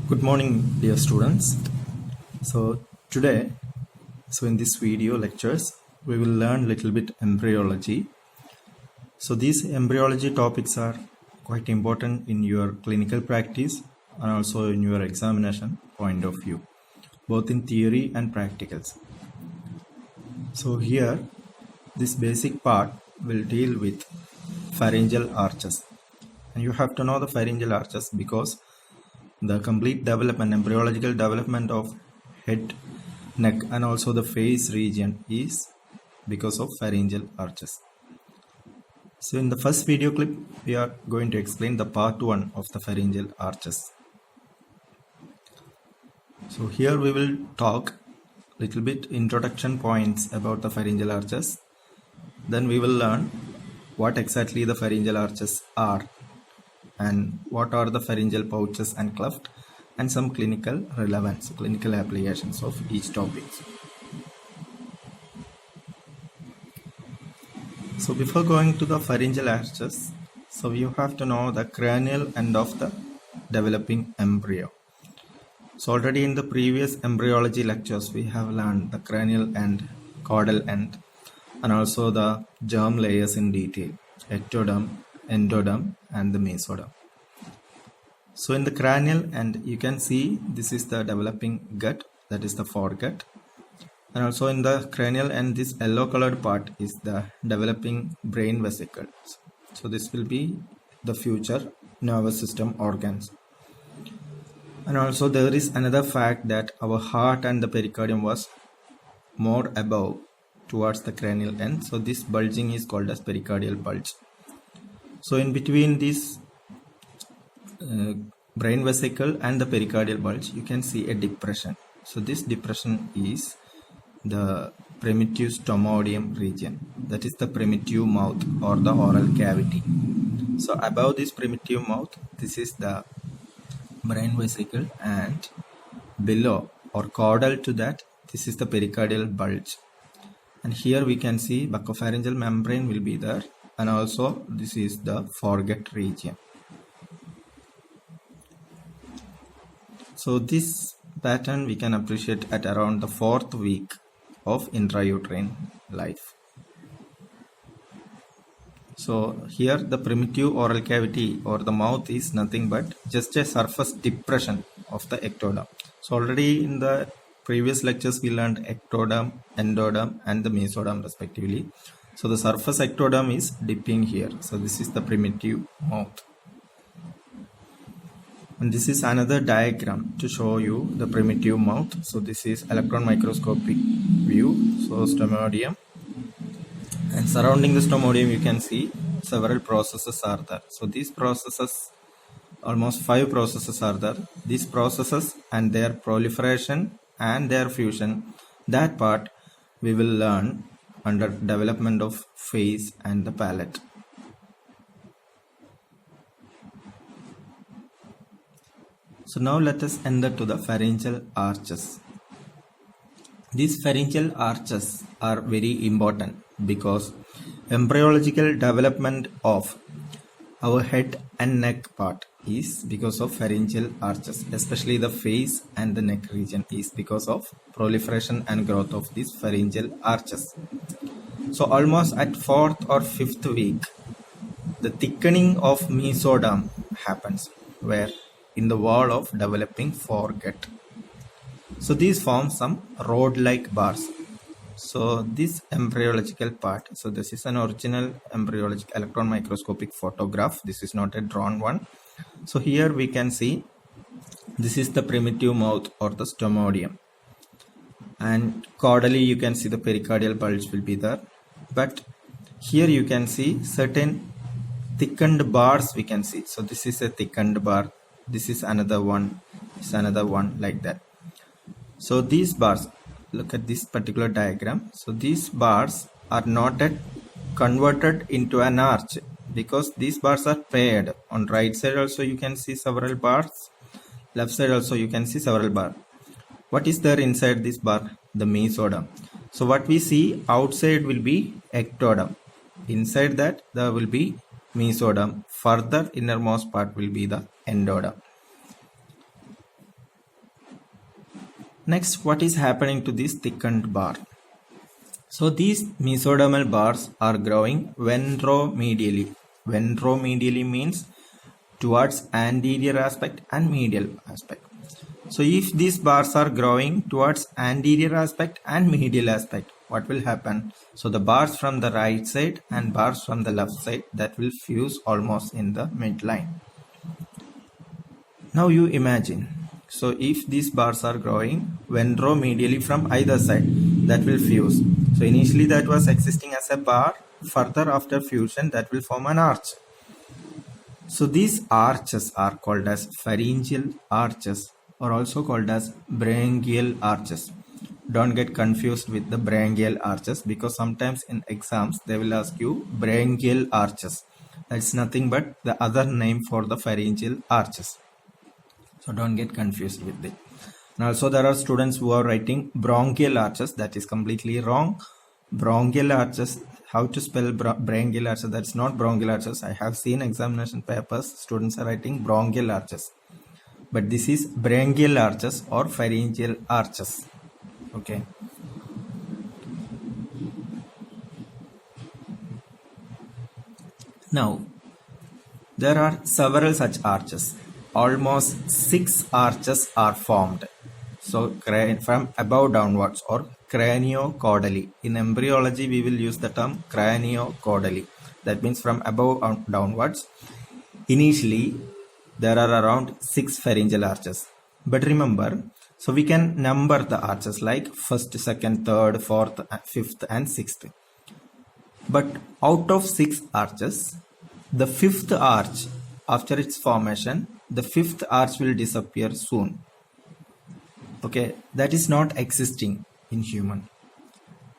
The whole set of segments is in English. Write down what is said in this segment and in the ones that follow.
Good morning, dear students. Today, in this video lectures, we will learn little bit embryology. So these embryology topics are quite important in your clinical practice and also in your examination point of view, both in theory and practicals. So here, this basic part will deal with pharyngeal arches. And you have to know the pharyngeal arches because the complete development, embryological development of head, neck and also the face region is because of pharyngeal arches. So in the first video clip, we are going to explain the part 1 of the pharyngeal arches. So here we will talk little bit introduction points about the pharyngeal arches. Then we will learn what exactly the pharyngeal arches are and what are the pharyngeal pouches and cleft and some clinical relevance, clinical applications of each topic. So before going to the pharyngeal arches, so you have to know the cranial end of the developing embryo. So already in the previous embryology lectures we have learned the cranial end, caudal end and also the germ layers in detail, ectoderm, endoderm and the mesoderm. So in the cranial end you can see this is the developing gut, that is the foregut, and also in the cranial end this yellow colored part is the developing brain vesicles. So this will be the future nervous system organs. And also there is another fact that our heart and the pericardium was more above towards the cranial end. So this bulging is called as pericardial bulge. So in between this brain vesicle and the pericardial bulge you can see a depression. So this depression is the primitive stomodeum region, that is the primitive mouth or the oral cavity. So above this primitive mouth this is the brain vesicle and below or caudal to that this is the pericardial bulge. And here we can see buccopharyngeal membrane will be there and also this is the foregut region. So this pattern we can appreciate at around the 4th week of intrauterine life. So here the primitive oral cavity or the mouth is nothing but just a surface depression of the ectoderm. So already in the previous lectures we learned ectoderm, endoderm and the mesoderm respectively. So the surface ectoderm is dipping here. So this is the primitive mouth. And this is another diagram to show you the primitive mouth. So this is electron microscopic view. So stomodeum. And surrounding the stomodeum you can see several processes are there. So these processes, almost 5 processes are there. These processes and their proliferation and their fusion, that part we will learn under development of face and the palate. So now let us enter to the pharyngeal arches. These pharyngeal arches are very important because embryological development of our head and neck part is because of pharyngeal arches, especially the face and the neck region is because of proliferation and growth of these pharyngeal arches. So almost at 4th or 5th week, the thickening of mesoderm happens where in the wall of developing foregut. So these form some rod-like bars. So this embryological part, so this is an original embryological electron microscopic photograph. This is not a drawn one. So here we can see this is the primitive mouth or the stomodeum. And caudally you can see the pericardial bulge will be there. But here you can see certain thickened bars we can see. So this is a thickened bar. This is another one. It's another one like that. So these bars, look at this particular diagram. So these bars are not yet converted into an arch because these bars are paired. On right side also you can see several bars. Left side also you can see several bars. What is there inside this bar? The mesoderm. So what we see outside will be ectoderm. Inside that there will be mesoderm. Further innermost part will be the endoderm. Next, what is happening to this thickened bar? So these mesodermal bars are growing ventromedially. Ventromedially means towards anterior aspect and medial aspect. So if these bars are growing towards anterior aspect and medial aspect, what will happen? So the bars from the right side and bars from the left side, that will fuse almost in the midline. Now you imagine, so if these bars are growing ventromedially from either side, that will fuse. So initially that was existing as a bar, further after fusion that will form an arch. So these arches are called as pharyngeal arches, or also called as pharyngeal arches. Don't get confused with the pharyngeal arches, because sometimes in exams they will ask you pharyngeal arches. That's nothing but the other name for the pharyngeal arches. So don't get confused with it. And also there are students who are writing bronchial arches. That is completely wrong. Bronchial arches, how to spell bronchial arches? That's not bronchial arches. I have seen examination papers, students are writing bronchial arches, but this is pharyngeal arches or pharyngeal arches. Okay. Now there are several such arches. Almost 6 arches are formed. So from above downwards, or craniocaudally. In embryology we will use the term craniocaudally. That means from above downwards. Initially there are around 6 pharyngeal arches. But remember, so we can number the arches like first, second, third, fourth, fifth and sixth. But out of 6 arches, the 5th arch, after its formation, the 5th arch will disappear soon. Okay, that is not existing in human.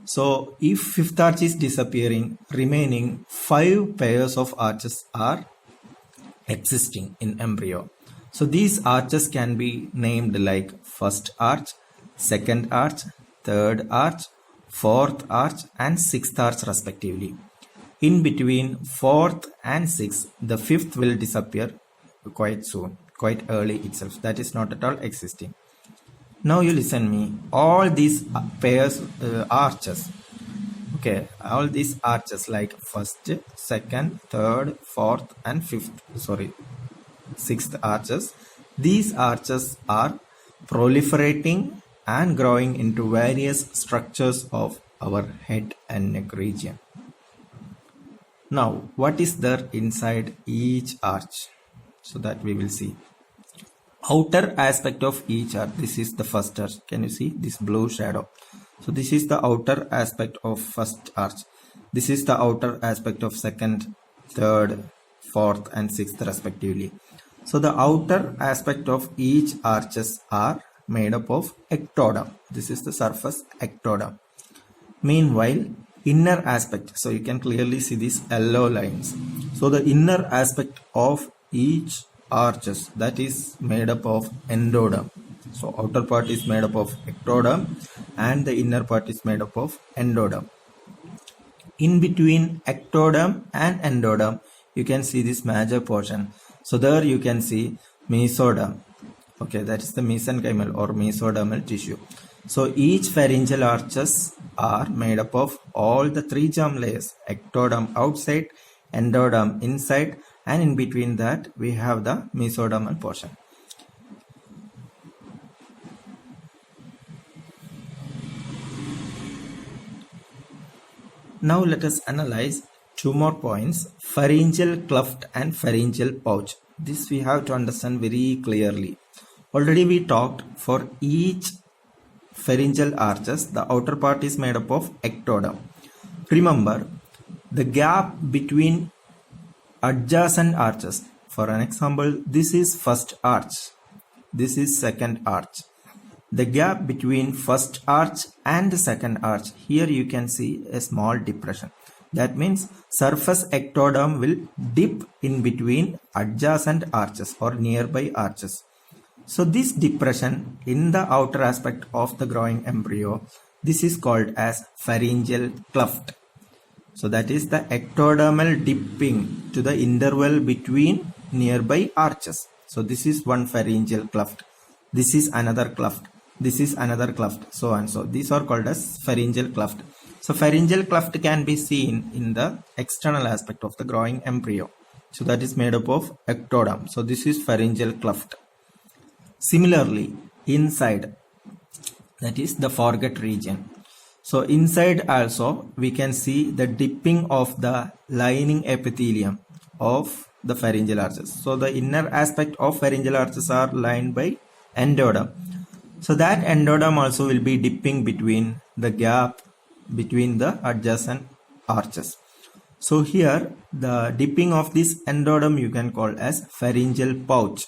So if 5th arch is disappearing, remaining 5 pairs of arches are existing in embryo. So these arches can be named like first arch, second arch, third arch, fourth arch and sixth arch respectively. In between 4th and 6th, the 5th will disappear quite soon, quite early itself. That is not at all existing. Now you listen me. All these pairs arches, okay, all these arches like first, second, third, fourth and sixth arches. These arches are proliferating and growing into various structures of our head and neck region. Now, what is there inside each arch? So that we will see. Outer aspect of each arch. This is the first arch. Can you see this blue shadow? So this is the outer aspect of first arch. This is the outer aspect of second, third, fourth and sixth respectively. So the outer aspect of each arches are made up of ectoderm. This is the surface ectoderm. Meanwhile, inner aspect, so you can clearly see these yellow lines. So the inner aspect of each arches, that is made up of endoderm. So outer part is made up of ectoderm and the inner part is made up of endoderm. In between ectoderm and endoderm, you can see this major portion. So there you can see mesoderm. Okay, that is the mesenchymal or mesodermal tissue. So each pharyngeal arches are made up of all the 3 germ layers: ectoderm outside, endoderm inside, and in between that we have the mesodermal portion. Now let us analyze 2 more points: pharyngeal cleft and pharyngeal pouch. This we have to understand very clearly. Already we talked for each pharyngeal arches, the outer part is made up of ectoderm. Remember, the gap between adjacent arches. For an example, this is first arch, this is second arch. The gap between first arch and the second arch, here you can see a small depression. That means surface ectoderm will dip in between adjacent arches or nearby arches. So this depression in the outer aspect of the growing embryo, this is called as pharyngeal cleft. So that is the ectodermal dipping to the interval between nearby arches. So this is one pharyngeal cleft. This is another cleft. this is another cleft, so and so. These are called as pharyngeal cleft. So pharyngeal cleft can be seen in the external aspect of the growing embryo. So that is made up of ectoderm. So this is pharyngeal cleft. Similarly, inside, that is the foregut region. So inside also we can see the dipping of the lining epithelium of the pharyngeal arches. So the inner aspect of pharyngeal arches are lined by endoderm. So that endoderm also will be dipping between the gap between the adjacent arches. So here the dipping of this endoderm you can call as pharyngeal pouch.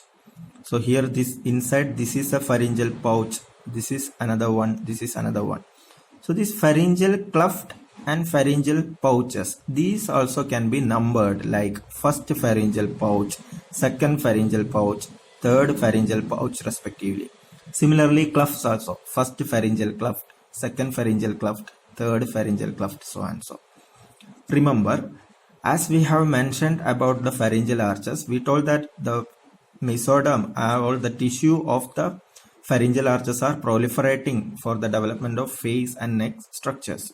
So here this inside, this is a pharyngeal pouch, this is another one, this is another one. So this pharyngeal cleft and pharyngeal pouches, these also can be numbered like first pharyngeal pouch, second pharyngeal pouch, third pharyngeal pouch respectively. Similarly clefts also, first pharyngeal cleft, second pharyngeal cleft, third pharyngeal cleft, so and so. Remember, as we have mentioned about the pharyngeal arches, we told that the mesoderm or the tissue of the pharyngeal arches are proliferating for the development of face and neck structures.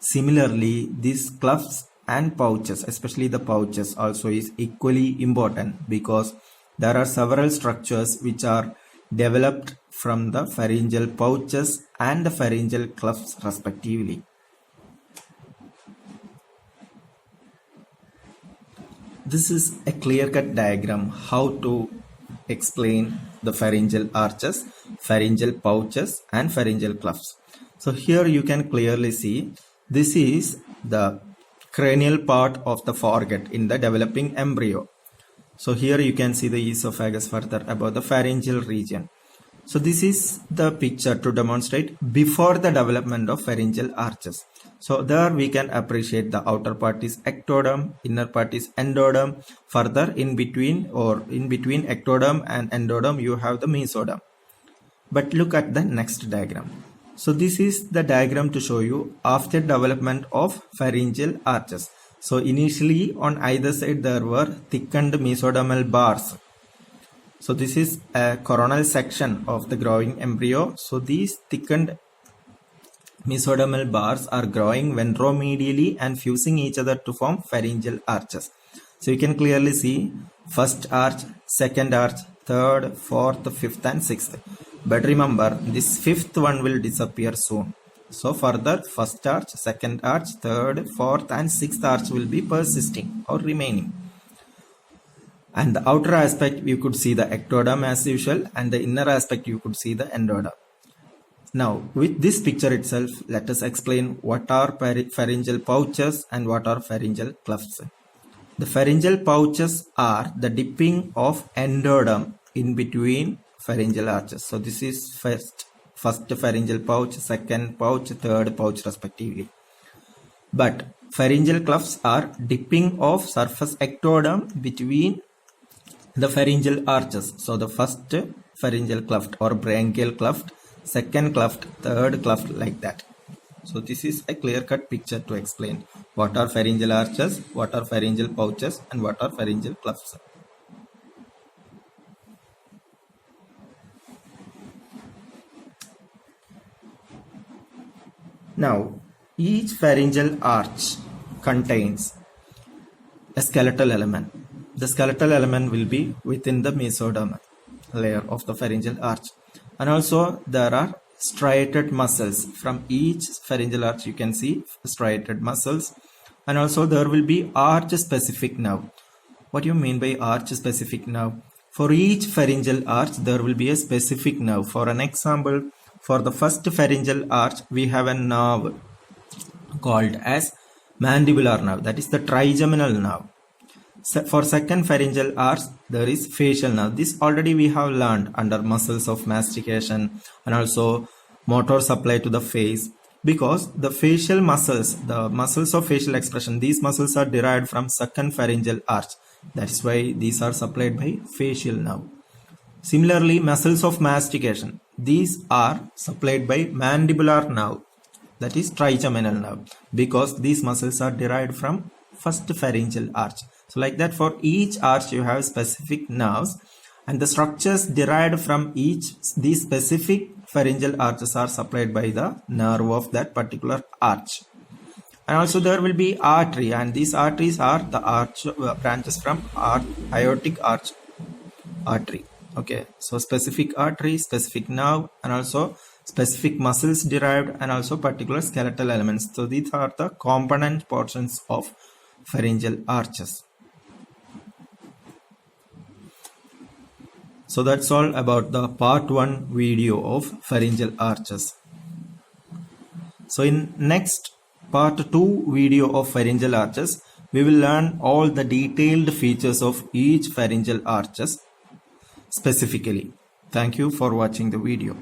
Similarly, these clefts and pouches, especially the pouches, also is equally important because there are several structures which are developed from the pharyngeal pouches and the pharyngeal clefts respectively. This is a clear-cut diagram how to explain the pharyngeal arches, pharyngeal pouches and pharyngeal clefts. So here you can clearly see this is the cranial part of the foregut in the developing embryo. So here you can see the esophagus further above the pharyngeal region. So this is the picture to demonstrate before the development of pharyngeal arches. So there we can appreciate the outer part is ectoderm, inner part is endoderm. Further in between ectoderm and endoderm you have the mesoderm. But look at the next diagram. So this is the diagram to show you after development of pharyngeal arches. So initially on either side there were thickened mesodermal bars. So this is a coronal section of the growing embryo. So these thickened mesodermal bars are growing ventromedially and fusing each other to form pharyngeal arches. So you can clearly see first arch, second arch, third, fourth, fifth and sixth. But remember, this fifth one will disappear soon. So further first arch, second arch, third, fourth and sixth arch will be persisting or remaining. And the outer aspect you could see the ectoderm as usual, and the inner aspect you could see the endoderm. Now with this picture itself, let us explain what are pharyngeal pouches and what are pharyngeal clefts. The pharyngeal pouches are the dipping of endoderm in between pharyngeal arches. So this is first pharyngeal pouch, second pouch, third pouch respectively. But pharyngeal clefts are dipping of surface ectoderm between the pharyngeal arches. So the first pharyngeal cleft or branchial cleft, second cleft, third cleft, like that. So this is a clear-cut picture to explain what are pharyngeal arches, what are pharyngeal pouches and what are pharyngeal clefts. Now each pharyngeal arch contains a skeletal element. The skeletal element will be within the mesoderm layer of the pharyngeal arch, and also there are striated muscles from each pharyngeal arch. You can see striated muscles, and also there will be arch specific nerve. What do you mean by arch specific nerve? For each pharyngeal arch there will be a specific nerve. For an example, for the first pharyngeal arch we have a nerve called as mandibular nerve, that is the trigeminal nerve. For second pharyngeal arch there is facial nerve. This already we have learned under muscles of mastication and also motor supply to the face, because the facial muscles, the muscles of facial expression, these muscles are derived from second pharyngeal arch. That is why these are supplied by facial nerve. Similarly, muscles of mastication, these are supplied by mandibular nerve, that is trigeminal nerve, because these muscles are derived from first pharyngeal arch. So like that, for each arch you have specific nerves, and the structures derived from each these specific pharyngeal arches are supplied by the nerve of that particular arch. And also there will be artery, and these arteries are the arch branches from aortic artery. Okay, so specific artery, specific nerve, and also specific muscles derived, and also particular skeletal elements. So these are the component portions of pharyngeal arches. So that's all about the part 1 video of pharyngeal arches. So in next part 2 video of pharyngeal arches, we will learn all the detailed features of each pharyngeal arches specifically. Thank you for watching the video.